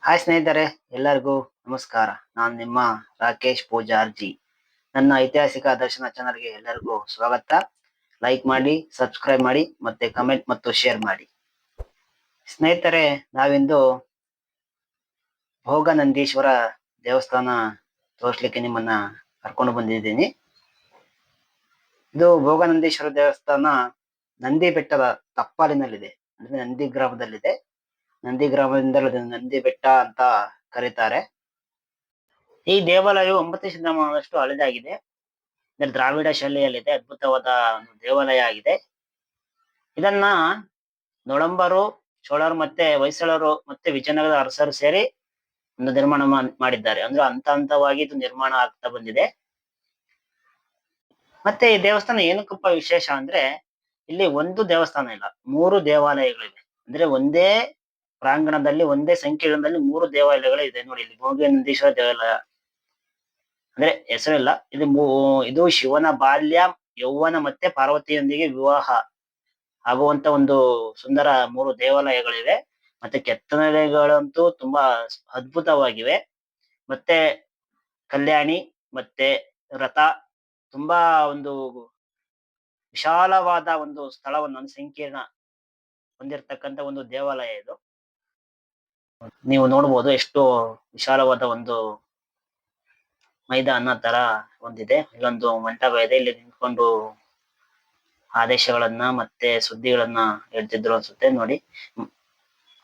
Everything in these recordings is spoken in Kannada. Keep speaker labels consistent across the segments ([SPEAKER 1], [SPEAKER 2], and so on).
[SPEAKER 1] ಹಾಯ್ ಸ್ನೇಹಿತರೆ, ಎಲ್ಲರಿಗೂ ನಮಸ್ಕಾರ. ನಾನು ನಿಮ್ಮ ರಾಕೇಶ್ ಪೂಜಾರ್ಜಿ. ನನ್ನ ಐತಿಹಾಸಿಕ ದರ್ಶನ ಚಾನಲ್ಗೆ ಎಲ್ಲರಿಗೂ ಸ್ವಾಗತ. ಲೈಕ್ ಮಾಡಿ, ಸಬ್ಸ್ಕ್ರೈಬ್ ಮಾಡಿ, ಮತ್ತೆ ಕಮೆಂಟ್ ಮತ್ತು ಶೇರ್ ಮಾಡಿ. ಸ್ನೇಹಿತರೆ, ನಾವಿಂದು ಭೋಗನಂದೀಶ್ವರ ದೇವಸ್ಥಾನ ತೋರಿಸ್ಲಿಕ್ಕೆ ನಿಮ್ಮನ್ನ ಕರ್ಕೊಂಡು ಬಂದಿದ್ದೀನಿ. ಇದು ಭೋಗನಂದೀಶ್ವರ ದೇವಸ್ಥಾನ ನಂದಿ ಬೆಟ್ಟದ ತಪ್ಪಲಿನಲ್ಲಿದೆ, ಅಂದ್ರೆ ನಂದಿ ಗ್ರಾಮದಲ್ಲಿದೆ. ನಂದಿ ಗ್ರಾಮದಿಂದ ನಂದಿ ಬೆಟ್ಟ ಅಂತ ಕರೀತಾರೆ. ಈ ದೇವಾಲಯವು 9ನೇ ಶತಮಾನದಷ್ಟು ಹಳೆದಾಗಿದೆ. ದ್ರಾವಿಡ ಶೈಲಿಯಲ್ಲಿದೆ. ಅದ್ಭುತವಾದ ಒಂದು ದೇವಾಲಯ ಆಗಿದೆ. ಇದನ್ನ ನೊಳಂಬರು, ಚೋಳರು ಮತ್ತೆ ಹೊಯ್ಸಳರು ಮತ್ತೆ ವಿಜಯನಗರದ ಅರಸರು ಸೇರಿ ಒಂದು ನಿರ್ಮಾಣ ಮಾಡಿದ್ದಾರೆ. ಅಂದ್ರೆ ಹಂತ ಹಂತವಾಗಿ ಇದು ನಿರ್ಮಾಣ ಆಗ್ತಾ ಬಂದಿದೆ. ಮತ್ತೆ ಈ ದೇವಸ್ಥಾನ ಏನಕ್ಕಪ್ಪ ವಿಶೇಷ ಅಂದ್ರೆ, ಇಲ್ಲಿ ಒಂದು ದೇವಸ್ಥಾನ ಇಲ್ಲ, 3 ದೇವಾಲಯಗಳಿವೆ. ಅಂದ್ರೆ ಒಂದೇ ಪ್ರಾಂಗಣದಲ್ಲಿ, ಒಂದೇ ಸಂಕೀರ್ಣದಲ್ಲಿ 3 ದೇವಾಲಯಗಳು ಇದೆ. ನೋಡಿ, ಇಲ್ಲಿ ಭೋಗನಂದೀಶ್ವರ ದೇವಾಲಯ ಅಂದ್ರೆ ಹೆಸರಿಲ್ಲ. ಇದು ಶಿವನ ಬಾಲ್ಯ, ಯೌವನ ಮತ್ತೆ ಪಾರ್ವತಿಯೊಂದಿಗೆ ವಿವಾಹ ಆಗುವಂತ ಒಂದು ಸುಂದರ 3 ದೇವಾಲಯಗಳಿವೆ. ಮತ್ತೆ ಕೆತ್ತನೆಗಳಂತೂ ತುಂಬಾ ಅದ್ಭುತವಾಗಿವೆ. ಮತ್ತೆ ಕಲ್ಯಾಣಿ ಮತ್ತೆ ರಥ, ತುಂಬಾ ಒಂದು ವಿಶಾಲವಾದ ಒಂದು ಸ್ಥಳವನ್ನು, ಸಂಕೀರ್ಣ ಹೊಂದಿರತಕ್ಕಂತ ಒಂದು ದೇವಾಲಯ ಇದು. ನೀವು ನೋಡ್ಬೋದು ಎಷ್ಟು ವಿಶಾಲವಾದ ಒಂದು ಮೈದಾನ ತರ ಹೊಂದಿದೆ. ಇಲ್ಲೊಂದು ಮಂಟಪ ಇದೆ. ಇಲ್ಲಿ ನಿಂತ್ಕೊಂಡು ಆದೇಶಗಳನ್ನ ಮತ್ತೆ ಸುದ್ದಿಗಳನ್ನ ಹೇಳ್ತಿದ್ರು ಅನ್ಸುತ್ತೆ. ನೋಡಿ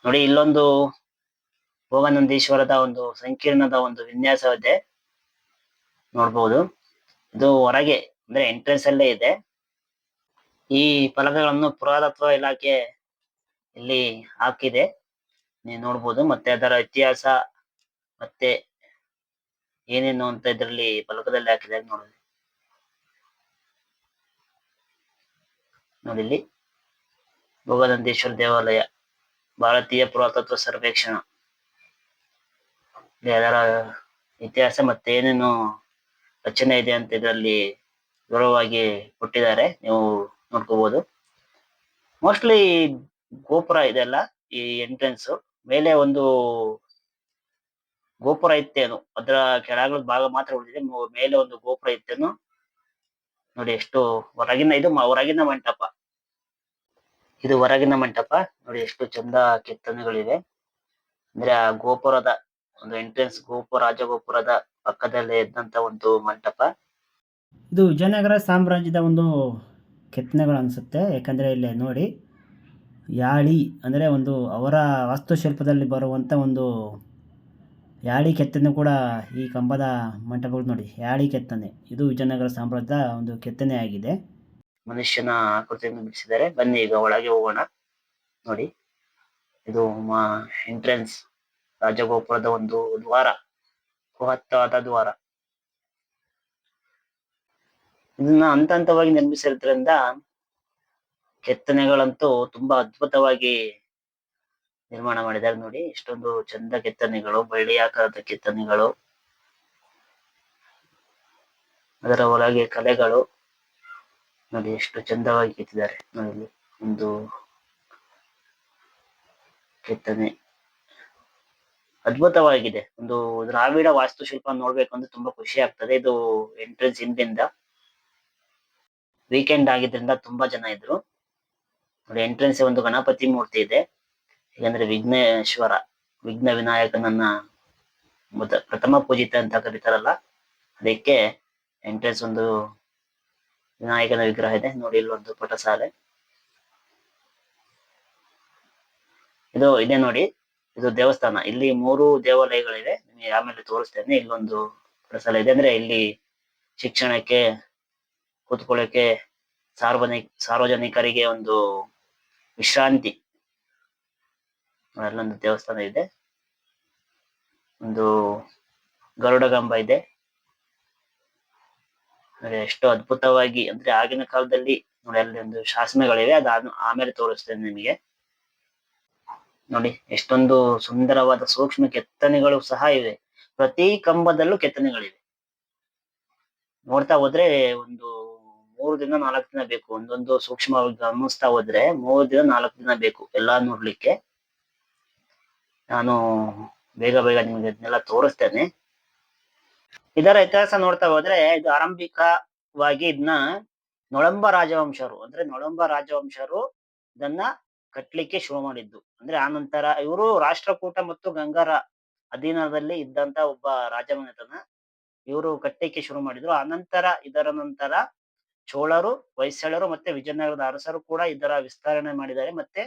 [SPEAKER 1] ನೋಡಿ, ಇಲ್ಲೊಂದು ಭೋಗನಂದೀಶ್ವರದ ಒಂದು ಸಂಕೀರ್ಣದ ಒಂದು ವಿನ್ಯಾಸ ಇದೆ, ನೋಡ್ಬೋದು. ಇದು ಹೊರಗೆ ಅಂದ್ರೆ ಎಂಟ್ರೆನ್ಸ್ ಅಲ್ಲೇ ಇದೆ. ಈ ಫಲಕಗಳನ್ನು ಪುರಾತತ್ವ ಇಲಾಖೆ ಇಲ್ಲಿ ಹಾಕಿದೆ, ನೀವು ನೋಡ್ಬೋದು. ಮತ್ತೆ ಅದರ ಇತಿಹಾಸ ಮತ್ತೆ ಏನೇನು ಅಂತ ಇದರಲ್ಲಿ ಫಲಕದಲ್ಲಿ ಹಾಕಿದೆ. ನೋಡಿ ಇಲ್ಲಿ ಭೋಗನಂದೀಶ್ವರ ದೇವಾಲಯ, ಭಾರತೀಯ ಪುರಾತತ್ವ ಸರ್ವೇಕ್ಷಣ, ಅದರ ಇತಿಹಾಸ ಮತ್ತೆ ಏನೇನು ರಚನೆ ಇದೆ ಅಂತ ಇದರಲ್ಲಿ ವಿವರವಾಗಿ ಕೊಟ್ಟಿದ್ದಾರೆ, ನೀವು ನೋಡ್ಕೋಬಹುದು. ಮೋಸ್ಟ್ಲಿ ಗೋಪುರ ಇದೆಲ್ಲ ಈ ಎಂಟ್ರೆನ್ಸ್ ಮೇಲೆ ಒಂದು ಗೋಪುರ ಇತ್ತೇನು, ಅದರ ಕೆಳಗದ ಭಾಗ ಮಾತ್ರ ಉಳಿದಿದೆ. ಮೇಲೆ ಒಂದು ಗೋಪುರ ಇತ್ತೇನು. ನೋಡಿ ಎಷ್ಟು ಹೊರಗಿನ, ಇದು ಹೊರಗಿನ ಮಂಟಪ, ಇದು ಹೊರಗಿನ ಮಂಟಪ. ನೋಡಿ ಎಷ್ಟು ಚಂದ ಕೆತ್ತನೆಗಳಿವೆ. ಅಂದ್ರೆ ಆ ಗೋಪುರದ ಒಂದು ಎಂಟ್ರೆನ್ಸ್, ರಾಜಗೋಪುರದ ಪಕ್ಕದಲ್ಲೇ ಇದ್ದಂತ ಒಂದು ಮಂಟಪ. ಇದು ವಿಜಯನಗರ ಸಾಮ್ರಾಜ್ಯದ ಒಂದು ಕೆತ್ತನೆಗಳು ಅನ್ಸುತ್ತೆ. ಯಾಕಂದ್ರೆ ಇಲ್ಲಿ ನೋಡಿ, ಯಾಳಿ ಅಂದ್ರೆ ಒಂದು ಅವರ ವಾಸ್ತುಶಿಲ್ಪದಲ್ಲಿ ಬರುವಂತ ಒಂದು ಯಾಳಿ ಕೆತ್ತನೆ ಕೂಡ ಈ ಕಂಬದ ಮಂಟಪಗಳು. ನೋಡಿ, ಯಾಳಿ ಕೆತ್ತನೆ, ಇದು ವಿಜಯನಗರ ಸಾಮ್ರಾಜ್ಯದ ಒಂದು ಕೆತ್ತನೆ ಆಗಿದೆ. ಮನುಷ್ಯನ ಆಕೃತಿಯನ್ನು ಬಿಡಿಸಿದ್ದಾರೆ. ಬನ್ನಿ ಈಗ ಒಳಗೆ ಹೋಗೋಣ. ನೋಡಿ, ಇದು ಎಂಟ್ರೆನ್ಸ್, ರಾಜಗೋಪುರದ ಒಂದು ದ್ವಾರ, ಬೃಹತ್ತಾದ ದ್ವಾರ. ಇದನ್ನ ಹಂತ ಹಂತವಾಗಿ ನಿರ್ಮಿಸಿರೋದ್ರಿಂದ ಕೆತ್ತನೆಗಳಂತೂ ತುಂಬಾ ಅದ್ಭುತವಾಗಿ ನಿರ್ಮಾಣ ಮಾಡಿದ್ದಾರೆ. ನೋಡಿ, ಎಷ್ಟೊಂದು ಚಂದ ಕೆತ್ತನೆಗಳು, ಬಳ್ಳಿ ಆಕಾರದ ಕೆತ್ತನೆಗಳು, ಅದರ ಒಳಗೆ ಕಲೆಗಳು. ನೋಡಿ ಎಷ್ಟು ಚಂದವಾಗಿ ಕೆತ್ತಿದ್ದಾರೆ. ನೋಡಿ, ಒಂದು ಕೆತ್ತನೆ ಅದ್ಭುತವಾಗಿದೆ. ಒಂದು ದ್ರಾವಿಡ ವಾಸ್ತುಶಿಲ್ಪ ನೋಡ್ಬೇಕಂದ್ರೆ ತುಂಬಾ ಖುಷಿ ಆಗ್ತದೆ. ಇದು ಎಂಟ್ರೆನ್ಸ್ ಹಿಂದಿಂದ, ವೀಕೆಂಡ್ ಆಗಿದ್ರಿಂದ ತುಂಬಾ ಜನ ಇದ್ರು. ನೋಡಿ, ಎಂಟ್ರೆನ್ಸ್ ಒಂದು ಗಣಪತಿ ಮೂರ್ತಿ ಇದೆ. ಯಾಕಂದ್ರೆ ವಿಘ್ನೇಶ್ವರ, ವಿಘ್ನ ವಿನಾಯಕನನ್ನ ಪ್ರಥಮ ಪೂಜಿತ ಅಂತ ಕರೀತಾರಲ್ಲ, ಅದಕ್ಕೆ ಎಂಟ್ರೆನ್ಸ್ ಒಂದು ವಿನಾಯಕನ ವಿಗ್ರಹ ಇದೆ. ನೋಡಿ, ಇಲ್ಲೊಂದು ಪಟಸಾಲೆ ಇದು ಇದೆ. ನೋಡಿ, ಇದು ದೇವಸ್ಥಾನ. ಇಲ್ಲಿ 3 ದೇವಾಲಯಗಳಿವೆ, ನಿಮಗೆ ಆಮೇಲೆ ತೋರಿಸ್ತೇನೆ. ಇಲ್ಲೊಂದು ಪಟಸಾಲೆ ಇದೆ. ಅಂದ್ರೆ ಇಲ್ಲಿ ಶಿಕ್ಷಣಕ್ಕೆ, ಕೂತ್ಕೊಳ್ಳಕ್ಕೆ, ಸಾರ್ವಜನಿಕರಿಗೆ ಒಂದು ವಿಶ್ರಾಂತಿ, ಅಲ್ಲೊಂದು ದೇವಸ್ಥಾನ ಇದೆ. ಒಂದು ಗರುಡಗಂಬ ಇದೆ. ಎಷ್ಟು ಅದ್ಭುತವಾಗಿ, ಅಂದ್ರೆ ಆಗಿನ ಕಾಲದಲ್ಲಿ ನೋಡಿ, ಅಲ್ಲಿ ಒಂದು ಶಾಸನಗಳಿವೆ, ಅದಾದ ಆಮೇಲೆ ತೋರಿಸ್ತೇನೆ ನಿಮಗೆ. ನೋಡಿ, ಎಷ್ಟೊಂದು ಸುಂದರವಾದ ಸೂಕ್ಷ್ಮ ಕೆತ್ತನೆಗಳು ಸಹ ಇವೆ. ಪ್ರತಿ ಕಂಬದಲ್ಲೂ ಕೆತ್ತನೆಗಳಿವೆ. ನೋಡ್ತಾ ಹೋದ್ರೆ ಒಂದು 3 ದಿನ 4 ದಿನ ಬೇಕು. ಒಂದೊಂದು ಸೂಕ್ಷ್ಮವಾಗಿ ಗಮನಿಸ್ತಾ ಹೋದ್ರೆ 3 ದಿನ 4 ದಿನ ಬೇಕು ಎಲ್ಲಾ ನೋಡ್ಲಿಕ್ಕೆ. ನಾನು ಬೇಗ ಬೇಗ ನಿಮ್ಗೆ ಇದನ್ನೆಲ್ಲ ತೋರಿಸ್ತೇನೆ. ಇದರ ಇತಿಹಾಸ ನೋಡ್ತಾ ಹೋದ್ರೆ ಇದು ಆರಂಭಿಕವಾಗಿ ಇದನ್ನ ನೊಳಂಬ ರಾಜವಂಶರು ಅಂದ್ರೆ ನೊಳಂಬ ರಾಜವಂಶರು ಇದನ್ನ ಕಟ್ಲಿಕ್ಕೆ ಶುರು ಮಾಡಿದ್ದು. ಅಂದ್ರೆ ಆ ನಂತರ ಇವರು ರಾಷ್ಟ್ರಕೂಟ ಮತ್ತು ಗಂಗರ ಅಧೀನದಲ್ಲಿ ಇದ್ದಂತ ಒಬ್ಬ ರಾಜಮನೆತನ. ಇವರು ಕಟ್ಟಲಿಕ್ಕೆ ಶುರು ಮಾಡಿದ್ರು. ಆನಂತರ ಇದರ ನಂತರ ಚೋಳರು, ಹೊಯ್ಸಳರು ಮತ್ತೆ ವಿಜಯನಗರದ ಅರಸರು ಕೂಡ ಇದರ ವಿಸ್ತರಣೆ ಮಾಡಿದ್ದಾರೆ. ಮತ್ತೆ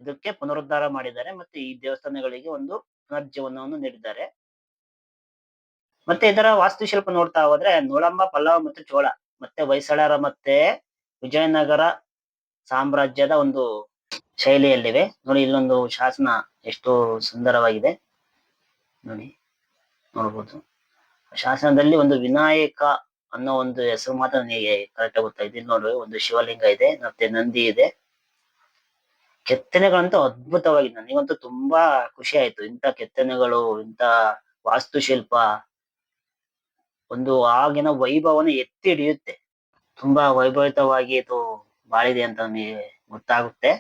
[SPEAKER 1] ಇದಕ್ಕೆ ಪುನರುದ್ಧಾರ ಮಾಡಿದ್ದಾರೆ. ಮತ್ತೆ ಈ ದೇವಸ್ಥಾನಗಳಿಗೆ ಒಂದು ಪುನರ್ಜೀವನವನ್ನು ನೀಡಿದ್ದಾರೆ. ಮತ್ತೆ ಇದರ ವಾಸ್ತುಶಿಲ್ಪ ನೋಡ್ತಾ ಹೋದ್ರೆ ನೊಳಂಬ, ಪಲ್ಲವ ಮತ್ತು ಚೋಳ ಮತ್ತೆ ಹೊಯ್ಸಳರ ಮತ್ತೆ ವಿಜಯನಗರ ಸಾಮ್ರಾಜ್ಯದ ಒಂದು ಶೈಲಿಯಲ್ಲಿವೆ. ನೋಡಿ ಇಲ್ಲೊಂದು ಶಾಸನ ಎಷ್ಟು ಸುಂದರವಾಗಿದೆ ನೋಡಿ, ನೋಡ್ಬೋದು. ಶಾಸನದಲ್ಲಿ ಒಂದು ವಿನಾಯಕ ಅನ್ನೋ ಒಂದು ಹೆಸರು ಮಾತ್ರ ನನಗೆ ಕರೆಕ್ಟ್ ಆಗಿ ಗೊತ್ತಾಯ್ತು. ಇಲ್ಲಿ ನೋಡಿ ಒಂದು ಶಿವಲಿಂಗ ಇದೆ ಮತ್ತೆ ನಂದಿ ಇದೆ. ಕೆತ್ತನೆಗಳಂತೂ ಅದ್ಭುತವಾಗಿದೆ. ನನಗಂತೂ ತುಂಬಾ ಖುಷಿ ಆಯ್ತು. ಇಂಥ ಕೆತ್ತನೆಗಳು, ಇಂಥ ವಾಸ್ತುಶಿಲ್ಪ ಒಂದು ಆಗಿನ ವೈಭವನ ಎತ್ತಿ ಹಿಡಿಯುತ್ತೆ. ತುಂಬಾ ವೈಭವಿತವಾಗಿ ಇದು ಬಾಳಿದೆ ಅಂತ ನಮಗೆ ಗೊತ್ತಾಗುತ್ತೆ.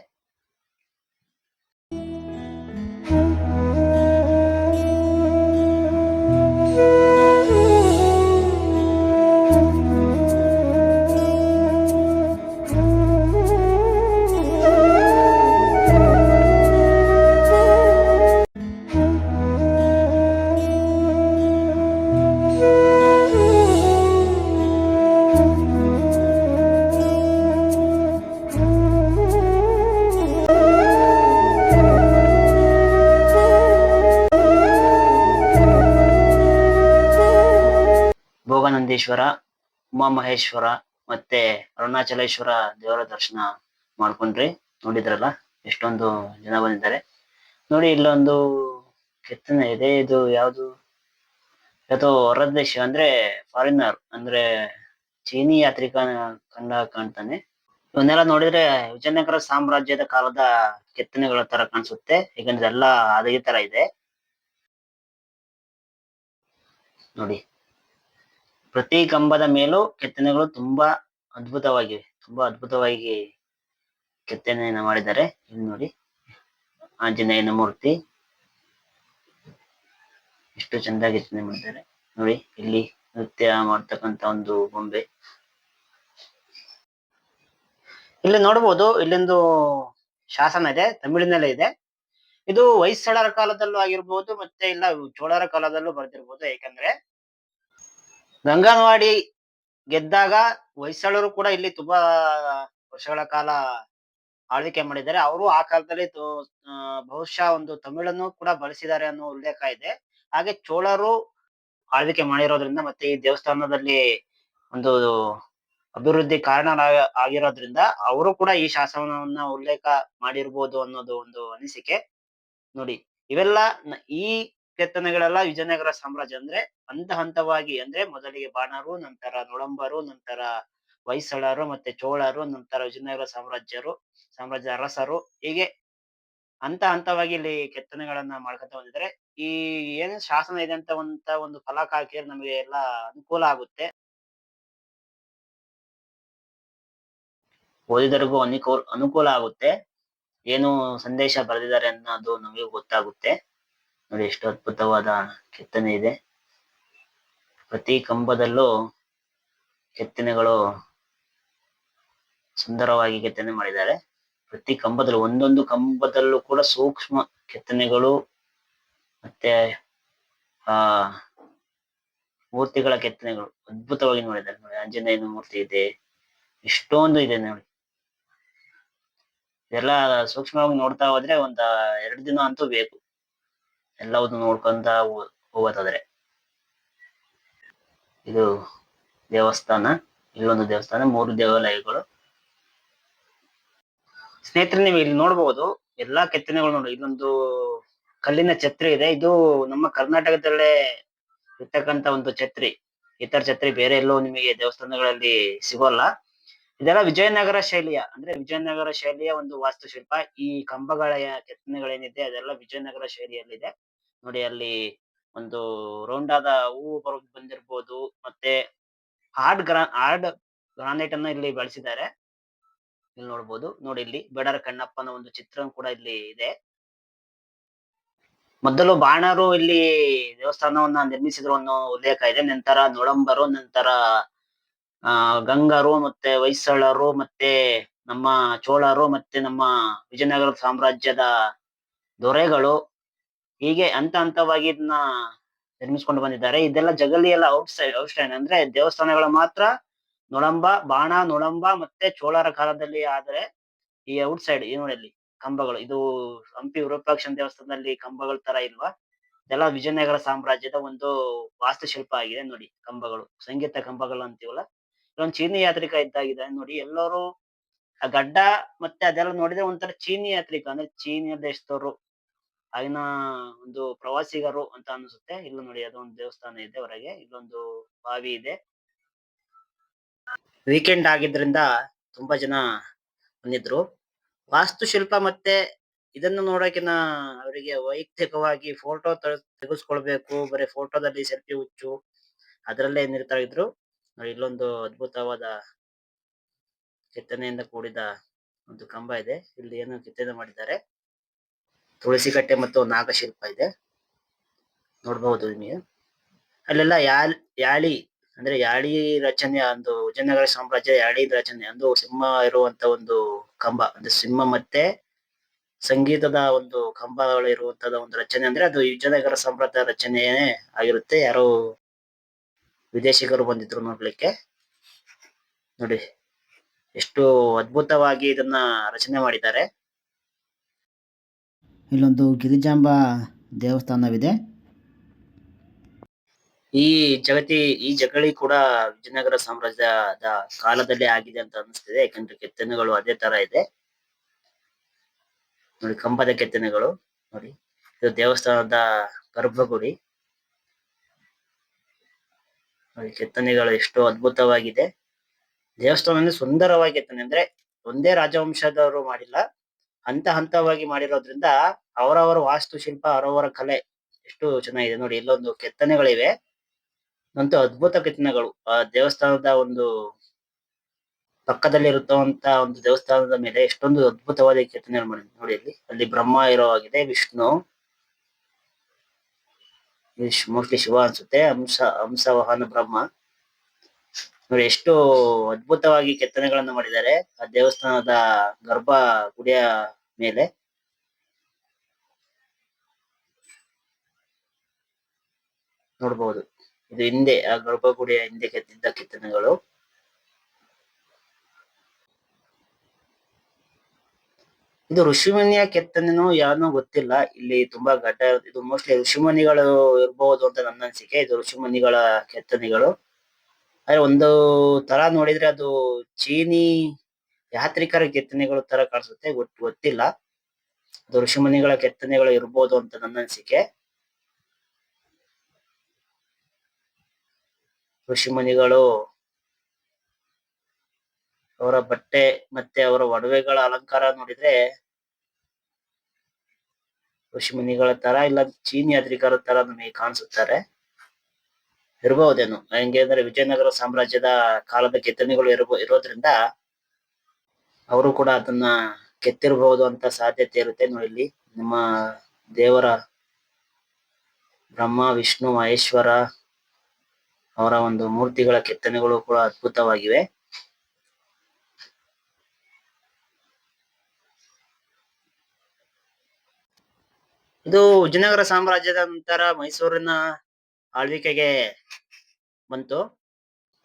[SPEAKER 1] ಭೋಗನಂದೀಶ್ವರ, ಉಮಾಮಹೇಶ್ವರ ಮತ್ತೆ ಅರುಣಾಚಲೇಶ್ವರ ದೇವರ ದರ್ಶನ ಮಾಡ್ಕೊಂಡ್ರಿ. ನೋಡಿದ್ರಲ್ಲ ಎಷ್ಟೊಂದು ಜನ ಬಂದಿದ್ದಾರೆ. ನೋಡಿ ಇಲ್ಲೊಂದು ಕೆತ್ತನೆ ಇದೆ. ಇದು ಯಾವುದು ಹೊರ ದೇಶ ಅಂದ್ರೆ ಫಾರಿನರ್ ಅಂದ್ರೆ ಚೀನಿ ಯಾತ್ರಿಕ ಕಾಣ್ತಾನೆ. ಇವನ್ನೆಲ್ಲ ನೋಡಿದ್ರೆ ವಿಜಯನಗರ ಸಾಮ್ರಾಜ್ಯದ ಕಾಲದ ಕೆತ್ತನೆಗಳ ತರ ಕಾಣಿಸುತ್ತೆ. ಯಾಕಂದ್ರೆ ಎಲ್ಲ ಅದೇ ತರ ಇದೆ ನೋಡಿ. ಪ್ರತಿ ಕಂಬದ ಮೇಲೂ ಕೆತ್ತನೆಗಳು ತುಂಬಾ ಅದ್ಭುತವಾಗಿವೆ. ತುಂಬಾ ಅದ್ಭುತವಾಗಿ ಕೆತ್ತನೆಯನ್ನ ಮಾಡಿದ್ದಾರೆ. ಇಲ್ಲಿ ನೋಡಿ ಆಂಜನೇಯನ ಮೂರ್ತಿ ಎಷ್ಟು ಚಂದಾಗಿ ಕೆತ್ತನೆ ಮಾಡಿದ್ದಾರೆ ನೋಡಿ. ಇಲ್ಲಿ ನೃತ್ಯ ಮಾಡ್ತಕ್ಕಂತ ಒಂದು ಗೊಂಬೆ ಇಲ್ಲಿ ನೋಡ್ಬೋದು. ಇಲ್ಲೊಂದು ಶಾಸನ ಇದೆ, ತಮಿಳಿನಲ್ಲೇ ಇದೆ. ಇದು ಹೊಯ್ಸಳರ ಕಾಲದಲ್ಲೂ ಆಗಿರ್ಬೋದು ಮತ್ತೆ ಇಲ್ಲ ಚೋಳರ ಕಾಲದಲ್ಲೂ ಬರ್ತಿರ್ಬೋದು. ಯಾಕಂದ್ರೆ ಗಂಗನವಾಡಿ ಗೆದ್ದಾಗ ಹೊಯ್ಸಳರು ಕೂಡ ಇಲ್ಲಿ ತುಂಬಾ ವರ್ಷಗಳ ಕಾಲ ಆಳ್ವಿಕೆ ಮಾಡಿದ್ದಾರೆ. ಅವರು ಆ ಕಾಲದಲ್ಲಿ ಬಹುಶಃ ಒಂದು ತಮಿಳನ್ನು ಕೂಡ ಬಳಸಿದ್ದಾರೆ ಅನ್ನೋ ಉಲ್ಲೇಖ ಇದೆ. ಹಾಗೆ ಚೋಳರು ಆಳ್ವಿಕೆ ಮಾಡಿರೋದ್ರಿಂದ ಮತ್ತೆ ಈ ದೇವಸ್ಥಾನದಲ್ಲಿ ಒಂದು ಅಭಿವೃದ್ಧಿ ಕಾರಣ ಆಗಿರೋದ್ರಿಂದ ಅವರು ಕೂಡ ಈ ಶಾಸನವನ್ನ ಉಲ್ಲೇಖ ಮಾಡಿರ್ಬೋದು ಅನ್ನೋದು ಒಂದು ಅನಿಸಿಕೆ ನೋಡಿ. ಇವೆಲ್ಲ ಈ ಕೆತ್ತನೆಗಳೆಲ್ಲ ವಿಜಯನಗರ ಸಾಮ್ರಾಜ್ಯ ಅಂದ್ರೆ ಹಂತ ಹಂತವಾಗಿ ಅಂದ್ರೆ ಮೊದಲಿಗೆ ಬಾಣರು, ನಂತರ ನೊಳಂಬರು, ನಂತರ ಹೊಯ್ಸಳರು ಮತ್ತೆ ಚೋಳರು, ನಂತರ ವಿಜಯನಗರ ಸಾಮ್ರಾಜ್ಯದ ಅರಸರು, ಹೀಗೆ ಹಂತ ಹಂತವಾಗಿ ಇಲ್ಲಿ ಕೆತ್ತನೆಗಳನ್ನ ಮಾಡ್ಕೊತ ಬಂದಿದ್ರೆ ಈ ಏನ್ ಶಾಸನ ಇದೆ ಅಂತ ಒಂದು ಫಲಕ ಹಾಕಿದ್ರೆ ನಮಗೆ ಎಲ್ಲಾ ಅನುಕೂಲ ಆಗುತ್ತೆ. ಓದಿದರಿಗೂ ಅನುಕೂಲ ಆಗುತ್ತೆ. ಏನು ಸಂದೇಶ ಬರೆದಿದ್ದಾರೆ ಅನ್ನೋದು ನಮಗೆ ಗೊತ್ತಾಗುತ್ತೆ ನೋಡಿ. ಎಷ್ಟು ಅದ್ಭುತವಾದ ಕೆತ್ತನೆ ಇದೆ. ಪ್ರತಿ ಕಂಬದಲ್ಲೂ ಕೆತ್ತನೆಗಳು ಸುಂದರವಾಗಿ ಕೆತ್ತನೆ ಮಾಡಿದ್ದಾರೆ. ಪ್ರತಿ ಕಂಬದಲ್ಲೂ ಒಂದೊಂದು ಕಂಬದಲ್ಲೂ ಕೂಡ ಸೂಕ್ಷ್ಮ ಕೆತ್ತನೆಗಳು ಮತ್ತೆ ಆ ಮೂರ್ತಿಗಳ ಕೆತ್ತನೆಗಳು ಅದ್ಭುತವಾಗಿ ಮಾಡಿದ್ದಾರೆ ನೋಡಿ. ಆಂಜನೇಯನ ಮೂರ್ತಿ ಇದೆ, ಇಷ್ಟೊಂದು ಇದೆ ನೋಡಿ. ಇದೆಲ್ಲ ಸೂಕ್ಷ್ಮವಾಗಿ ನೋಡ್ತಾ ಹೋದ್ರೆ 2 ದಿನ ಅಂತೂ ಬೇಕು ಎಲ್ಲವನ್ನು ನೋಡ್ಕೊಂತ ಹೋಗೋದಾದ್ರೆ. ಇದು ದೇವಸ್ಥಾನ, ಇಲ್ಲೊಂದು ದೇವಸ್ಥಾನ, 3 ದೇವಾಲಯಗಳು. ಸ್ನೇಹಿತರೆ ನೀವು ಇಲ್ಲಿ ನೋಡ್ಬೋದು ಎಲ್ಲಾ ಕೆತ್ತನೆಗಳು ನೋಡಿ. ಇಲ್ಲೊಂದು ಕಲ್ಲಿನ ಛತ್ರಿ ಇದೆ. ಇದು ನಮ್ಮ ಕರ್ನಾಟಕದಲ್ಲೇ ಇರ್ತಕ್ಕಂತ ಒಂದು ಛತ್ರಿ. ಇತರ ಛತ್ರಿ ಬೇರೆ ಎಲ್ಲೋ ನಿಮಗೆ ದೇವಸ್ಥಾನಗಳಲ್ಲಿ ಸಿಗೋಲ್ಲ. ಇದೆಲ್ಲ ವಿಜಯನಗರ ಶೈಲಿಯ ಒಂದು ವಾಸ್ತುಶಿಲ್ಪ. ಈ ಕಂಬಗಳ ಕೆತ್ತನೆಗಳೇನಿದೆ ಅದೆಲ್ಲ ವಿಜಯನಗರ ಶೈಲಿಯಲ್ಲಿದೆ ನೋಡಿ. ಅಲ್ಲಿ ಒಂದು ರೌಂಡ್ ಆದ ಹೂವು ಬಂದಿರ್ಬೋದು. ಮತ್ತೆ ಹಾರ್ಡ್ ಗ್ರಾನೈಟ್ ಅನ್ನ ಇಲ್ಲಿ ಬಳಸಿದ್ದಾರೆ. ಇಲ್ಲಿ ನೋಡ್ಬೋದು ನೋಡಿ. ಇಲ್ಲಿ ಬೇಡರ ಕಣ್ಣಪ್ಪನ ಒಂದು ಚಿತ್ರ ಕೂಡ ಇಲ್ಲಿ ಇದೆ ಮೊದಲು ಬಾಣರು ಇಲ್ಲಿ ದೇವಸ್ಥಾನವನ್ನ ನಿರ್ಮಿಸಿದ್ರು ಅನ್ನೋ ಉಲ್ಲೇಖ ಇದೆ. ನಂತರ ನೊಳಂಬರು, ನಂತರ ಗಂಗರು, ಮತ್ತೆ ಹೊಯ್ಸಳರು, ಮತ್ತೆ ನಮ್ಮ ಚೋಳರು, ಮತ್ತೆ ನಮ್ಮ ವಿಜಯನಗರ ಸಾಮ್ರಾಜ್ಯದ ದೊರೆಗಳು, ಹೀಗೆ ಹಂತ ಹಂತವಾಗಿ ಇದನ್ನ ನಿರ್ಮಿಸ್ಕೊಂಡು ಬಂದಿದ್ದಾರೆ. ಇದೆಲ್ಲ ಜಗಲಿ ಎಲ್ಲ ಔಟ್ಸ್ಟ್ಯಾಂಡ್ ಅಂದ್ರೆ ದೇವಸ್ಥಾನಗಳು ಮಾತ್ರ ನೊಳಂಬ, ಬಾಣ, ನೊಳಂಬ ಮತ್ತೆ ಚೋಳರ ಕಾಲದಲ್ಲಿ. ಆದ್ರೆ ಈ ಔಟ್ ಸೈಡ್ ಈ ನೋಡಿ ಅಲ್ಲಿ ಕಂಬಗಳು, ಇದು ಹಂಪಿ ವಿರೂಪಾಕ್ಷನ ದೇವಸ್ಥಾನದಲ್ಲಿ ಕಂಬಗಳ ತರ ಇಲ್ವಾ? ಇದೆಲ್ಲ ವಿಜಯನಗರ ಸಾಮ್ರಾಜ್ಯದ ಒಂದು ವಾಸ್ತುಶಿಲ್ಪ ಆಗಿದೆ ನೋಡಿ. ಕಂಬಗಳು, ಸಂಗೀತ ಕಂಬಗಳು ಅಂತೀವಲ್ಲ, ಇಲ್ಲೊಂದು ಚೀನಿ ಯಾತ್ರಿಕ ಇದ್ದಾಗಿದೆ ನೋಡಿ. ಎಲ್ಲರೂ ಆ ಗಡ್ಡ ಮತ್ತೆ ಅದೆಲ್ಲ ನೋಡಿದ್ರೆ ಒಂಥರ ಚೀನಿ ಯಾತ್ರಿಕ, ಅಂದ್ರೆ ಚೀನಿಯ ದೇಶದವರು, ಆಗಿನ ಒಂದು ಪ್ರವಾಸಿಗರು ಅಂತ ಅನ್ಸುತ್ತೆ. ಇಲ್ಲ ನೋಡಿ, ಅದೊಂದು ದೇವಸ್ಥಾನ ಇದೆ ಹೊರಗೆ, ಇಲ್ಲೊಂದು ಬಾವಿ ಇದೆ. ವೀಕೆಂಡ್ ಆಗಿದ್ರಿಂದ ತುಂಬಾ ಜನ ಬಂದಿದ್ರು. ವಾಸ್ತುಶಿಲ್ಪ ಮತ್ತೆ ಇದನ್ನು ನೋಡೋಕಿನ ಅವರಿಗೆ ವೈಯಕ್ತಿಕವಾಗಿ ಫೋಟೋ ತೆಗೆಸ್ಕೊಳ್ಬೇಕು, ಬರೀ ಫೋಟೋದಲ್ಲಿ ಸೆಲ್ಫಿ ಹುಚ್ಚು, ಅದರಲ್ಲೇ ನಿರ್ತಾ ಇದ್ರು ನೋಡಿ. ಇಲ್ಲೊಂದು ಅದ್ಭುತವಾದ ಕೆತ್ತನೆಯಿಂದ ಕೂಡಿದ ಒಂದು ಕಂಬ ಇದೆ. ಇಲ್ಲಿ ಏನೋ ಕೆತ್ತನೆ ಮಾಡಿದ್ದಾರೆ, ತುಳಸಿ ಕಟ್ಟೆ ಮತ್ತು ನಾಗಶಿಲ್ಪ ಇದೆ, ನೋಡ್ಬಹುದು ನಿಮಗೆ. ಅಲ್ಲೆಲ್ಲ ಯಾಳಿ ಅಂದ್ರೆ ಯಾಳಿ ರಚನೆ, ಒಂದು ವಿಜಯನಗರ ಸಾಮ್ರಾಜ್ಯ ಯಾಳಿ ರಚನೆ, ಒಂದು ಸಿಂಹ ಇರುವಂತ ಒಂದು ಕಂಬ, ಅಂದ್ರೆ ಸಿಂಹ ಮತ್ತೆ ಸಂಗೀತದ ಒಂದು ಕಂಬಗಳು ಇರುವಂತದ ಒಂದು ರಚನೆ, ಅಂದ್ರೆ ಅದು ವಿಜಯನಗರ ಸಾಮ್ರಾಜ್ಯ ರಚನೆಯೇ ಆಗಿರುತ್ತೆ. ಯಾರೋ ವಿದೇಶಿಗರು ಬಂದಿದ್ರು ನೋಡ್ಲಿಕ್ಕೆ ನೋಡಿ, ಎಷ್ಟು ಅದ್ಭುತವಾಗಿ ಇದನ್ನ ರಚನೆ ಮಾಡಿದ್ದಾರೆ. ಇಲ್ಲೊಂದು ಗಿರಿಜಾಂಬ ದೇವಸ್ಥಾನವಿದೆ. ಈ ಈ ಜಗಳಿ ಕೂಡ ವಿಜಯನಗರ ಸಾಮ್ರಾಜ್ಯದ ಕಾಲದಲ್ಲಿ ಆಗಿದೆ ಅಂತ ಅನಿಸ್ತಿದೆ, ಯಾಕಂದ್ರೆ ಕೆತ್ತನೆಗಳು ಅದೇ ತರ ಇದೆ ನೋಡಿ. ಕಂಬದ ಕೆತ್ತನೆಗಳು ನೋಡಿ. ಇದು ದೇವಸ್ಥಾನದ ಗರ್ಭಗುಡಿ ನೋಡಿ. ಕೆತ್ತನೆಗಳು ಎಷ್ಟು ಅದ್ಭುತವಾಗಿದೆ. ದೇವಸ್ಥಾನ ಸುಂದರವಾಗಿ ಕೆತ್ತನೆ, ಅಂದ್ರೆ ಒಂದೇ ರಾಜವಂಶದವರು ಮಾಡಿಲ್ಲ, ಹಂತ ಹಂತವಾಗಿ ಮಾಡಿರೋದ್ರಿಂದ ಅವರವರ ವಾಸ್ತುಶಿಲ್ಪ, ಅವರವರ ಕಲೆ ಎಷ್ಟು ಚೆನ್ನಾಗಿದೆ ನೋಡಿ. ಇಲ್ಲೊಂದು ಕೆತ್ತನೆಗಳಿವೆ, ಅಂತೂ ಅದ್ಭುತ ಕೆತ್ತನೆಗಳು. ಆ ದೇವಸ್ಥಾನದ ಒಂದು ಪಕ್ಕದಲ್ಲಿ ಇರುತ್ತವಂತ ಒಂದು ದೇವಸ್ಥಾನದ ಮೇಲೆ ಎಷ್ಟೊಂದು ಅದ್ಭುತವಾದ ಕೆತ್ತನೆಗಳು ಮಾಡಿದೆ ನೋಡಿ. ಅಲ್ಲಿ ಬ್ರಹ್ಮ ಇರೋ ಆಗಿದೆ, ವಿಷ್ಣು, ಮೋಸ್ಟ್ಲಿ ಶಿವ ಅನ್ಸುತ್ತೆ, ಹಂಸ ವಾಹನ ಬ್ರಹ್ಮ ನೋಡಿ. ಎಷ್ಟು ಅದ್ಭುತವಾಗಿ ಕೆತ್ತನೆಗಳನ್ನ ಮಾಡಿದ್ದಾರೆ ಆ ದೇವಸ್ಥಾನದ ಗರ್ಭ ಗುಡಿಯ ಮೇಲೆ. ನೋಡ್ಬಹುದು, ಇದು ಹಿಂದೆ ಆ ಗರ್ಭಗುಡಿಯ ಹಿಂದೆ ಕೆತ್ತಿದ್ದ ಕೆತ್ತನೆಗಳು. ಇದು ಋಷಿಮುನಿಯ ಕೆತ್ತನೆನೋ ಯಾವನೋ ಗೊತ್ತಿಲ್ಲ. ಇಲ್ಲಿ ತುಂಬಾ ಗಡ್ಡ, ಇದು ಮೋಸ್ಟ್ಲಿ ಋಷಿಮುನಿಗಳು ಇರ್ಬಹುದು ಅಂತ ನನ್ನ ಅನಿಸಿಕೆ. ಇದು ಋಷಿಮುನಿಗಳ ಕೆತ್ತನೆಗಳು, ಆದ್ರೆ ಒಂದು ತರ ನೋಡಿದ್ರೆ ಅದು ಚೀನಿ ಯಾತ್ರಿಕರ ಕೆತ್ತನೆಗಳು ತರ ಕಾಣಿಸುತ್ತೆ. ಗೊತ್ತಿಲ್ಲ, ಅದು ಋಷಿಮುನಿಗಳ ಕೆತ್ತನೆಗಳು ಇರ್ಬೋದು ಅಂತ ನನ್ನ ಅನಿಸಿಕೆ. ಋಷಿಮುನಿಗಳು ಅವರ ಬಟ್ಟೆ ಮತ್ತೆ ಅವರ ಒಡವೆಗಳ ಅಲಂಕಾರ ನೋಡಿದ್ರೆ ಋಷಿಮುನಿಗಳ ತರ ಇಲ್ಲ ಚೀನಿ ಯಾತ್ರಿಕರ ತರ ನಮಗೆ ಕಾಣಿಸುತ್ತಾರೆ. ಇರಬಹುದೇನು, ಹಂಗೆ ಅಂದ್ರೆ ವಿಜಯನಗರ ಸಾಮ್ರಾಜ್ಯದ ಕಾಲದ ಕೆತ್ತನೆಗಳು ಇರೋದ್ರಿಂದ ಅವರು ಕೂಡ ಅದನ್ನ ಕೆತ್ತಿರಬಹುದು ಅಂತ ಸಾಧ್ಯತೆ ಇರುತ್ತೆ ನೋಡಿ. ಇಲ್ಲಿ ನಮ್ಮ ದೇವರ ಬ್ರಹ್ಮ, ವಿಷ್ಣು, ಮಹೇಶ್ವರ ಅವರ ಒಂದು ಮೂರ್ತಿಗಳ ಕೆತ್ತನೆಗಳು ಕೂಡ ಅದ್ಭುತವಾಗಿವೆ. ಇದು ವಿಜಯನಗರ ಸಾಮ್ರಾಜ್ಯದ ನಂತರ ಮೈಸೂರಿನ ಆಳ್ವಿಕೆಗೆ ಬಂತು.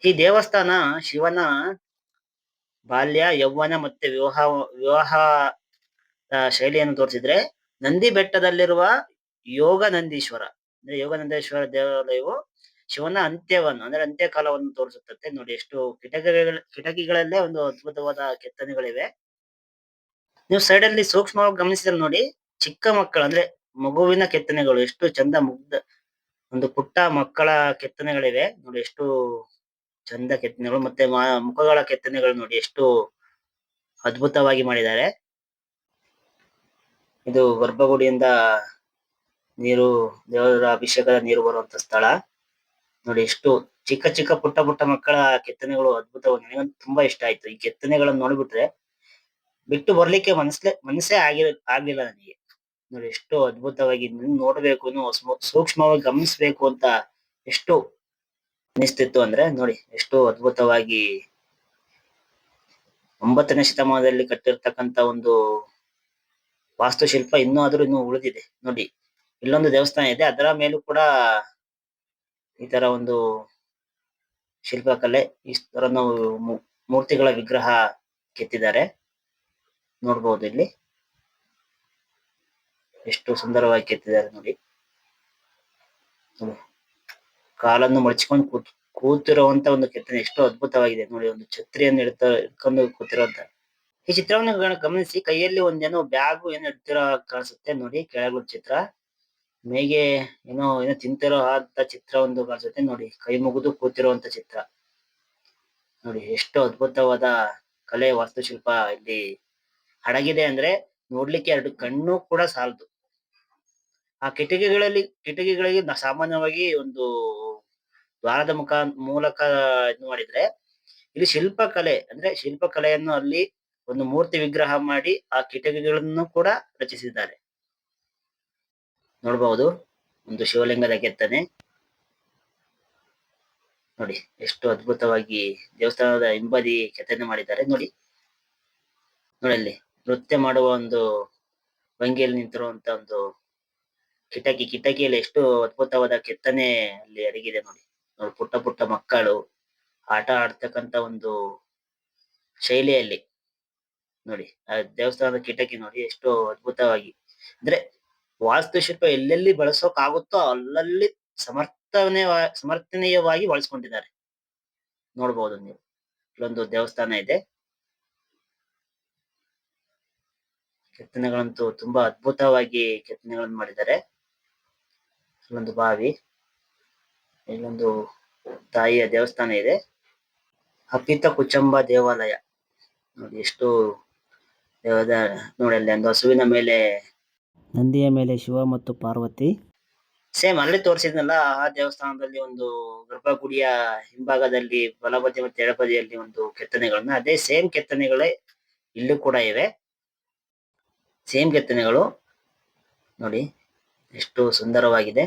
[SPEAKER 1] ಈ ದೇವಸ್ಥಾನ ಶಿವನ ಬಾಲ್ಯ, ಯೌವನ ಮತ್ತೆ ವಿವಾಹ ಶೈಲಿಯನ್ನು ತೋರಿಸಿದ್ರೆ, ನಂದಿ ಬೆಟ್ಟದಲ್ಲಿರುವ ಯೋಗ ನಂದೀಶ್ವರ ಅಂದ್ರೆ ಯೋಗಾನಂದೇಶ್ವರ ದೇವಾಲಯವು ಶಿವನ ಅಂತ್ಯವನ್ನು ಅಂದ್ರೆ ಅಂತ್ಯಕಾಲವನ್ನು ತೋರಿಸುತ್ತೆ ನೋಡಿ. ಎಷ್ಟು ಕಿಟಕಿಗಳಲ್ಲೇ ಒಂದು ಅದ್ಭುತವಾದ ಕೆತ್ತನೆಗಳಿವೆ. ನೀವು ಸೈಡ್ ಅಲ್ಲಿ ಸೂಕ್ಷ್ಮವಾಗಿ ಗಮನಿಸಿದ್ರೆ ನೋಡಿ, ಚಿಕ್ಕ ಮಕ್ಕಳ ಅಂದ್ರೆ ಮಗುವಿನ ಕೆತ್ತನೆಗಳು ಎಷ್ಟು ಚಂದ, ಒಂದು ಪುಟ್ಟ ಮಕ್ಕಳ ಕೆತ್ತನೆಗಳಿವೆ ನೋಡಿ. ಎಷ್ಟು ಚಂದ ಕೆತ್ತನೆಗಳು, ಮತ್ತೆ ಮುಖಗಳ ಕೆತ್ತನೆಗಳು ನೋಡಿ, ಎಷ್ಟು ಅದ್ಭುತವಾಗಿ ಮಾಡಿದ್ದಾರೆ. ಇದು ಗರ್ಭಗುಡಿಯಿಂದ ನೀರು, ದೇವರ ಅಭಿಷೇಕದ ನೀರು ಬರುವಂತ ಸ್ಥಳ ನೋಡಿ. ಎಷ್ಟು ಚಿಕ್ಕ ಚಿಕ್ಕ ಪುಟ್ಟ ಮಕ್ಕಳ ಕೆತ್ತನೆಗಳು ಅದ್ಭುತವಾಗಿ, ನನಗಂತೂ ತುಂಬಾ ಇಷ್ಟ ಆಯ್ತು. ಈ ಕೆತ್ತನೆಗಳನ್ನ ನೋಡ್ಬಿಟ್ರೆ ಬಿಟ್ಟು ಬರ್ಲಿಕ್ಕೆ ಮನಸ್ಸೇ ಆಗ್ಲಿಲ್ಲ ನನಗೆ. ನೋಡಿ ಎಷ್ಟು ಅದ್ಭುತವಾಗಿ ನೋಡ್ಬೇಕು ಸೂಕ್ಷ್ಮವಾಗಿ ಗಮನಿಸ್ಬೇಕು ಅಂತ ಎಷ್ಟು ಅನಿಸ್ತಿತ್ತು ಅಂದ್ರೆ ನೋಡಿ ಎಷ್ಟು ಅದ್ಭುತವಾಗಿ 9ನೇ ಶತಮಾನದಲ್ಲಿ ಕಟ್ಟಿರ್ತಕ್ಕಂತ ಒಂದು ವಾಸ್ತುಶಿಲ್ಪ ಇನ್ನೂ ಉಳಿದಿದೆ ನೋಡಿ. ಇಲ್ಲೊಂದು ದೇವಸ್ಥಾನ ಇದೆ, ಅದರ ಮೇಲೂ ಕೂಡ ಈ ತರ ಒಂದು ಶಿಲ್ಪಕಲೆ, ಈ ತರ ನಾವು ಮೂರ್ತಿಗಳ ವಿಗ್ರಹ ಕೆತ್ತಿದ್ದಾರೆ ನೋಡ್ಬೋದು. ಇಲ್ಲಿ ಎಷ್ಟು ಸುಂದರವಾಗಿ ಕೆತ್ತಿದ್ದಾರೆ ನೋಡಿ. ಕಾಲನ್ನು ಮಡಚಿಕೊಂಡು ಕೂತಿರುವಂತ ಒಂದು ಕೆತ್ತನೆ ಎಷ್ಟು ಅದ್ಭುತವಾಗಿದೆ ನೋಡಿ. ಒಂದು ಛತ್ರಿಯನ್ನು ಹಿಡ್ಕೊಂಡು ಕೂತಿರುವಂತ ಈ ಚಿತ್ರವನ್ನು ಗಮನಿಸಿ. ಕೈಯಲ್ಲಿ ಒಂದೇನೋ ಬ್ಯಾಗು ಏನೋ ಇಡ್ತಿರೋ ಕಾಣಿಸುತ್ತೆ ನೋಡಿ. ಕೆಳಗೊಂದು ಚಿತ್ರ, ಮೇಗೆ ಏನೋ ತಿಂತಿರೋ ಅಂತ ಚಿತ್ರ ಒಂದು ಕಾಣಿಸುತ್ತೆ ನೋಡಿ. ಕೈ ಮುಗಿದು ಕೂತಿರುವಂತ ಚಿತ್ರ ನೋಡಿ. ಎಷ್ಟು ಅದ್ಭುತವಾದ ಕಲೆ ವಾಸ್ತುಶಿಲ್ಪ ಇಲ್ಲಿ ಅಡಗಿದೆ ಅಂದ್ರೆ ನೋಡ್ಲಿಕ್ಕೆ 2 ಕಣ್ಣು ಕೂಡ ಸಾಲದು. ಆ ಕಿಟಕಿಗಳಿಗೆ ಸಾಮಾನ್ಯವಾಗಿ ಒಂದು ದ್ವಾರದ ಮೂಲಕ ಇದು ಮಾಡಿದ್ರೆ, ಇಲ್ಲಿ ಶಿಲ್ಪಕಲೆ ಅಂದ್ರೆ ಶಿಲ್ಪಕಲೆಯನ್ನು ಅಲ್ಲಿ ಒಂದು ಮೂರ್ತಿ ವಿಗ್ರಹ ಮಾಡಿ ಆ ಕಿಟಕಿಗಳನ್ನು ಕೂಡ ರಚಿಸಿದ್ದಾರೆ ನೋಡಬಹುದು. ಒಂದು ಶಿವಲಿಂಗದ ಕೆತ್ತನೆ ನೋಡಿ. ಎಷ್ಟು ಅದ್ಭುತವಾಗಿ ದೇವಸ್ಥಾನದ ಹಿಂಬದಿ ಕೆತ್ತನೆ ಮಾಡಿದ್ದಾರೆ ನೋಡಿ. ಅಲ್ಲಿ ನೃತ್ಯ ಮಾಡುವ ಒಂದು ಭಂಗಿಯಲ್ಲಿ ನಿಂತಿರುವಂತ ಒಂದು ಕಿಟಕಿಯಲ್ಲಿ ಎಷ್ಟು ಅದ್ಭುತವಾದ ಕೆತ್ತನೆ ಅಲ್ಲಿ ಅಡಗಿದೆ ನೋಡಿ. ಪುಟ್ಟ ಪುಟ್ಟ ಮಕ್ಕಳು ಆಟ ಆಡ್ತಕ್ಕಂತ ಒಂದು ಶೈಲಿಯಲ್ಲಿ ನೋಡಿ. ಆ ದೇವಸ್ಥಾನದ ಕಿಟಕಿ ನೋಡಿ ಎಷ್ಟು ಅದ್ಭುತವಾಗಿ, ಅಂದ್ರೆ ವಾಸ್ತುಶಿಲ್ಪ ಎಲ್ಲೆಲ್ಲಿ ಬಳಸೋಕ್ ಆಗುತ್ತೋ ಅಲ್ಲಲ್ಲಿ ಸಮರ್ಥನೀಯವಾಗಿ ಬಳಸ್ಕೊಂಡಿದ್ದಾರೆ ನೋಡ್ಬೋದು ನೀವು. ಇಲ್ಲೊಂದು ದೇವಸ್ಥಾನ ಇದೆ. ಕೆತ್ತನೆಗಳಂತೂ ತುಂಬಾ ಅದ್ಭುತವಾಗಿ ಕೆತ್ತನೆಗಳನ್ನು ಮಾಡಿದ್ದಾರೆ. ಇಲ್ಲೊಂದು ಬಾವಿ, ಇಲ್ಲೊಂದು ತಾಯಿಯ ದೇವಸ್ಥಾನ ಇದೆ. ಅಪಿತ ಕುಚಂಬ ದೇವಾಲಯ ನೋಡಿ. ಎಷ್ಟು ನೋಡಿ, ಅಲ್ಲಿ ಒಂದು ಹಸುವಿನ ಮೇಲೆ, ನಂದಿಯ ಮೇಲೆ ಶಿವ ಮತ್ತು ಪಾರ್ವತಿ, ಸೇಮ್ ಅಲ್ಲಿ ತೋರಿಸಿದ್ನಲ್ಲ ಆ ದೇವಸ್ಥಾನದಲ್ಲಿ ಒಂದು ಗರ್ಭಗುಡಿಯ ಹಿಂಭಾಗದಲ್ಲಿ ಬಲಬದಿ ಮತ್ತು ಎಡಬದಿಯಲ್ಲಿ ಒಂದು ಕೆತ್ತನೆಗಳನ್ನ, ಅದೇ ಸೇಮ್ ಕೆತ್ತನೆಗಳೇ ಇಲ್ಲೂ ಕೂಡ ಇವೆ. ಸೇಮ್ ಕೆತ್ತನೆಗಳು ನೋಡಿ ಎಷ್ಟು ಸುಂದರವಾಗಿದೆ.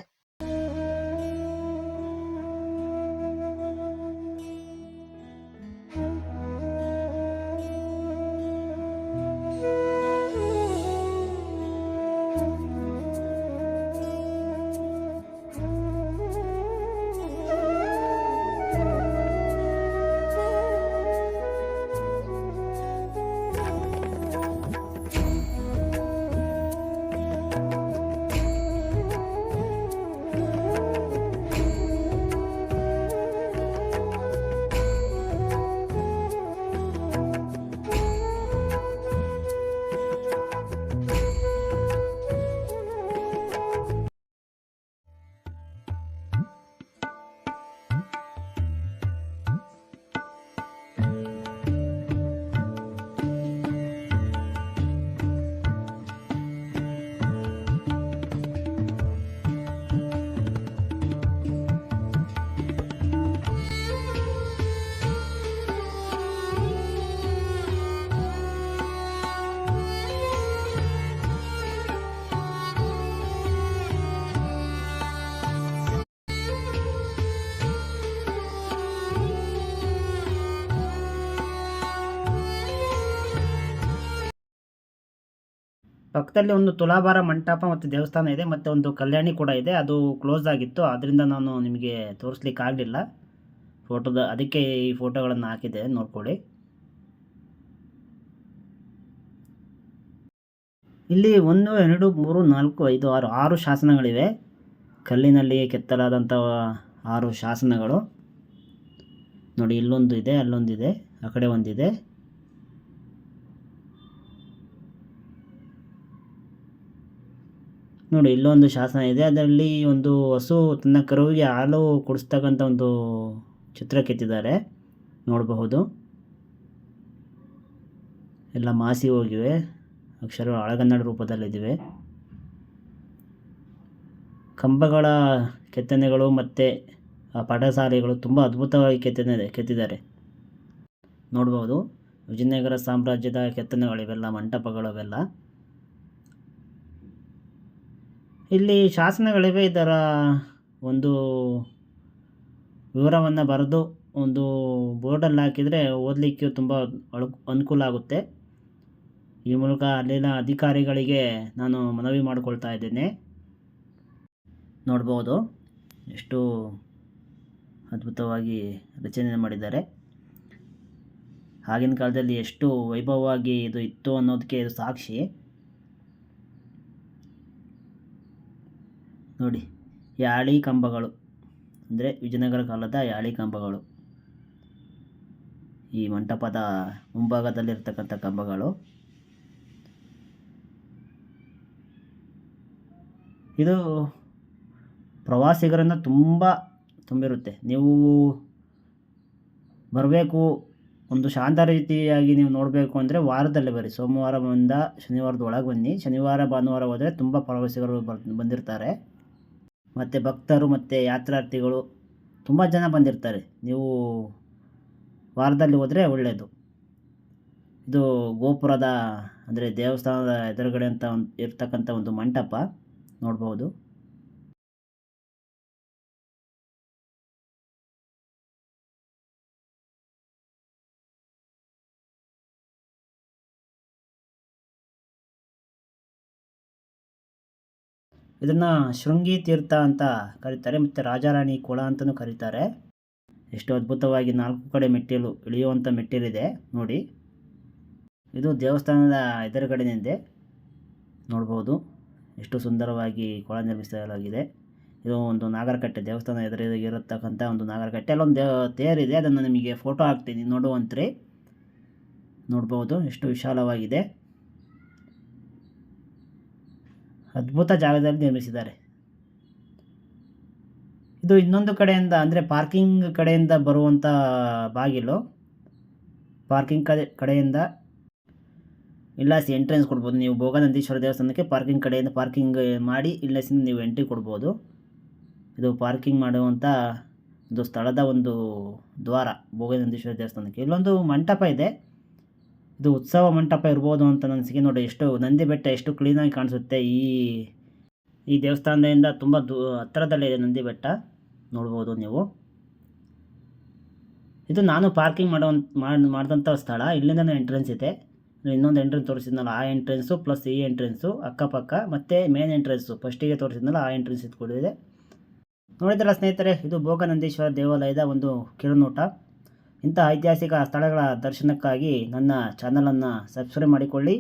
[SPEAKER 1] ಪಕ್ಕದಲ್ಲಿ ಒಂದು ತುಲಾಭಾರ ಮಂಟಪ ಮತ್ತು ದೇವಸ್ಥಾನ ಇದೆ, ಮತ್ತು ಒಂದು ಕಲ್ಯಾಣಿ ಕೂಡ ಇದೆ. ಅದು ಕ್ಲೋಸ್ ಆಗಿತ್ತು, ಅದರಿಂದ ನಾನು ನಿಮಗೆ ತೋರಿಸ್ಲಿಕ್ಕೆ ಆಗಲಿಲ್ಲ ಅದಕ್ಕೆ ಈ ಫೋಟೋಗಳನ್ನು ಹಾಕಿದೆ, ನೋಡ್ಕೊಳ್ಳಿ. ಇಲ್ಲಿ 1 2 3 4 5 6 ಶಾಸನಗಳಿವೆ. ಕಲ್ಲಿನಲ್ಲಿ ಕೆತ್ತಲಾದಂಥ 6 ಶಾಸನಗಳು ನೋಡಿ. ಇಲ್ಲೊಂದು ಇದೆ, ಅಲ್ಲೊಂದಿದೆ, ಆ ಕಡೆ ಒಂದಿದೆ. ನೋಡಿ ಇಲ್ಲೊಂದು ಶಾಸನ ಇದೆ. ಅದರಲ್ಲಿ ಒಂದು ಹಸು ತನ್ನ ಕರುವಿಗೆ ಹಾಲು ಕುಡಿಸ್ತಕ್ಕಂಥ ಒಂದು ಚಿತ್ರ ಕೆತ್ತಿದ್ದಾರೆ ನೋಡಬಹುದು. ಎಲ್ಲ ಮಾಸಿ ಹೋಗಿವೆ, ಅಕ್ಷರಗಳು ಹಳೆಗನ್ನಡ ರೂಪದಲ್ಲಿದ್ದಾವೆ. ಕಂಬಗಳ ಕೆತ್ತನೆಗಳು ಮತ್ತು ಪಡಸಾಲೆಗಳು ತುಂಬ ಅದ್ಭುತವಾಗಿ ಕೆತ್ತಿದ್ದಾರೆ ನೋಡ್ಬೋದು. ವಿಜಯನಗರ ಸಾಮ್ರಾಜ್ಯದ ಕೆತ್ತನೆಗಳಿವೆಲ್ಲ, ಮಂಟಪಗಳವೆಲ್ಲ. ಇಲ್ಲಿ ಶಾಸನಗಳಿವೆ. ಇದರ ಒಂದು ವಿವರವನ್ನು ಬರೆದು ಒಂದು ಬೋರ್ಡಲ್ಲಿ ಹಾಕಿದರೆ ಓದಲಿಕ್ಕೆ ತುಂಬ ಅನುಕೂಲ ಆಗುತ್ತೆ. ಈ ಮೂಲಕ ಅಲ್ಲಿನ ಅಧಿಕಾರಿಗಳಿಗೆ ನಾನು ಮನವಿ ಮಾಡಿಕೊಳ್ತಾ ಇದ್ದೇನೆ. ನೋಡ್ಬೋದು ಎಷ್ಟು ಅದ್ಭುತವಾಗಿ ರಚನೆ ಮಾಡಿದ್ದಾರೆ. ಆಗಿನ ಕಾಲದಲ್ಲಿ ಎಷ್ಟು ವೈಭವವಾಗಿ ಇದು ಇತ್ತು ಅನ್ನೋದಕ್ಕೆ ಇದು ಸಾಕ್ಷಿ. ನೋಡಿ, ಯಾಳಿ ಕಂಬಗಳು ಅಂದರೆ ವಿಜಯನಗರ ಕಾಲದ ಯಾಳಿ ಕಂಬಗಳು. ಈ ಮಂಟಪದ ಮುಂಭಾಗದಲ್ಲಿರ್ತಕ್ಕಂಥ ಕಂಬಗಳು. ಇದು ಪ್ರವಾಸಿಗರನ್ನು ತುಂಬ ತುಂಬಿರುತ್ತೆ. ನೀವು ಬರಬೇಕು, ಒಂದು ಶಾಂತ ರೀತಿಯಾಗಿ ನೀವು ನೋಡಬೇಕು ಅಂದರೆ ವಾರದಲ್ಲಿ ಬರ್ರಿ. ಸೋಮವಾರದಿಂದ ಶನಿವಾರದ ಒಳಗೆ ಬನ್ನಿ. ಶನಿವಾರ ಭಾನುವಾರ ಹೋದರೆ ತುಂಬ ಪ್ರವಾಸಿಗರು ಬಂದಿರ್ತಾರೆ. ಮತ್ತು ಭಕ್ತರು ಮತ್ತು ಯಾತ್ರಾರ್ಥಿಗಳು ತುಂಬ ಜನ ಬಂದಿರ್ತಾರೆ. ನೀವು ವಾರದಲ್ಲಿ ಹೋದರೆ ಒಳ್ಳೆಯದು. ಇದು ಗೋಪುರದ ಅಂದರೆ ದೇವಸ್ಥಾನದ ಎದುರುಗಡೆ ಅಂತ ಇರ್ತಕ್ಕಂಥ ಒಂದು ಮಂಟಪ ನೋಡ್ಬೋದು. ಇದನ್ನು ಶೃಂಗಿ ತೀರ್ಥ ಅಂತ ಕರೀತಾರೆ ಮತ್ತು ರಾಜಾರಾಣಿ ಕೊಳ ಅಂತಲೂ ಕರೀತಾರೆ. ಎಷ್ಟು ಅದ್ಭುತವಾಗಿ 4 ಕಡೆ ಮೆಟ್ಟಿಲು ಇಳಿಯುವಂಥ ಮೆಟ್ಟಿಲಿದೆ ನೋಡಿ. ಇದು ದೇವಸ್ಥಾನದ ಎದುರುಗಡೆನಿದೆ ನೋಡ್ಬೋದು. ಎಷ್ಟು ಸುಂದರವಾಗಿ ಕೊಳ ನಿರ್ಮಿಸಲಾಗಿದೆ. ಇದು ಒಂದು ನಾಗರಕಟ್ಟೆ, ದೇವಸ್ಥಾನ ಎದುರಿಗೆ ಇರತಕ್ಕಂಥ ಒಂದು ನಾಗರಕಟ್ಟೆ. ಅಲ್ಲೊಂದು ತೇರಿದೆ, ಅದನ್ನು ನಿಮಗೆ ಫೋಟೋ ಹಾಕ್ತೀನಿ ನೋಡುವಂತ್ರಿ. ನೋಡ್ಬೋದು ಎಷ್ಟು ವಿಶಾಲವಾಗಿದೆ. ಅದ್ಭುತ ಜಾಗದಲ್ಲಿ ನಿರ್ಮಿಸಿದ್ದಾರೆ. ಇದು ಇನ್ನೊಂದು ಕಡೆಯಿಂದ ಅಂದರೆ ಪಾರ್ಕಿಂಗ್ ಕಡೆಯಿಂದ ಬರುವಂಥ ಬಾಗಿಲು. ಪಾರ್ಕಿಂಗ್ ಕಡೆಯಿಂದ ಇಲ್ಲಾಸಿ ಎಂಟ್ರೆನ್ಸ್ ಕೊಡ್ಬೋದು. ನೀವು ಭೋಗನಂದೀಶ್ವರ ದೇವಸ್ಥಾನಕ್ಕೆ ಪಾರ್ಕಿಂಗ್ ಕಡೆಯಿಂದ ಪಾರ್ಕಿಂಗ್ ಮಾಡಿ ಇಲ್ಲಾಸಿಂದ ನೀವು ಎಂಟ್ರಿ ಕೊಡ್ಬೋದು. ಇದು ಪಾರ್ಕಿಂಗ್ ಮಾಡುವಂಥ ಒಂದು ಸ್ಥಳದ ಒಂದು ದ್ವಾರ ಭೋಗನಂದೀಶ್ವರ ದೇವಸ್ಥಾನಕ್ಕೆ. ಇಲ್ಲೊಂದು ಮಂಟಪ ಇದೆ. ಇದು ಉತ್ಸವ ಮಂಟಪ ಇರ್ಬೋದು ಅಂತ ಅನಿಸಿಕೆ. ನೋಡಿ ಎಷ್ಟು ನಂದಿ ಬೆಟ್ಟ ಎಷ್ಟು ಕ್ಲೀನಾಗಿ ಕಾಣಿಸುತ್ತೆ. ಈ ದೇವಸ್ಥಾನದಿಂದ ತುಂಬ ಹತ್ತಿರದಲ್ಲೇ ಇದೆ ನಂದಿ ಬೆಟ್ಟ, ನೋಡ್ಬೋದು ನೀವು. ಇದು ನಾನು ಪಾರ್ಕಿಂಗ್ ಮಾಡಿದಂಥ ಸ್ಥಳ. ಇಲ್ಲಿಂದ ಎಂಟ್ರೆನ್ಸ್ ಇದೆ. ಇನ್ನೊಂದು ಎಂಟ್ರೆನ್ಸ್ ತೋರಿಸಿದ್ನಲ್ಲ ಆ ಎಂಟ್ರೆನ್ಸು ಪ್ಲಸ್ ಈ ಎಂಟ್ರೆನ್ಸು ಅಕ್ಕಪಕ್ಕ, ಮತ್ತು ಮೇನ್ ಎಂಟ್ರೆನ್ಸು ಫಸ್ಟಿಗೆ ತೋರಿಸಿದ್ನಲ್ಲ ಆ ಎಂಟ್ರೆನ್ಸ್ ಇಟ್ಕೊಂಡಿದೆ. ನೋಡಿದ್ರಲ್ಲ ಸ್ನೇಹಿತರೆ, ಇದು ಭೋಗನಂದೀಶ್ವರ ದೇವಾಲಯದ ಒಂದು ಕಿರುನೋಟ. ಇಂಥ ಐತಿಹಾಸಿಕ ಸ್ಥಳಗಳ ದರ್ಶನಕ್ಕಾಗಿ ನನ್ನ ಚಾನಲನ್ನು ಸಬ್ಸ್ಕ್ರೈಬ್ ಮಾಡಿಕೊಳ್ಳಿ.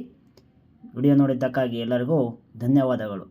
[SPEAKER 1] ವಿಡಿಯೋ ನೋಡಿದ್ದಕ್ಕಾಗಿ ಎಲ್ಲರಿಗೂ ಧನ್ಯವಾದಗಳು.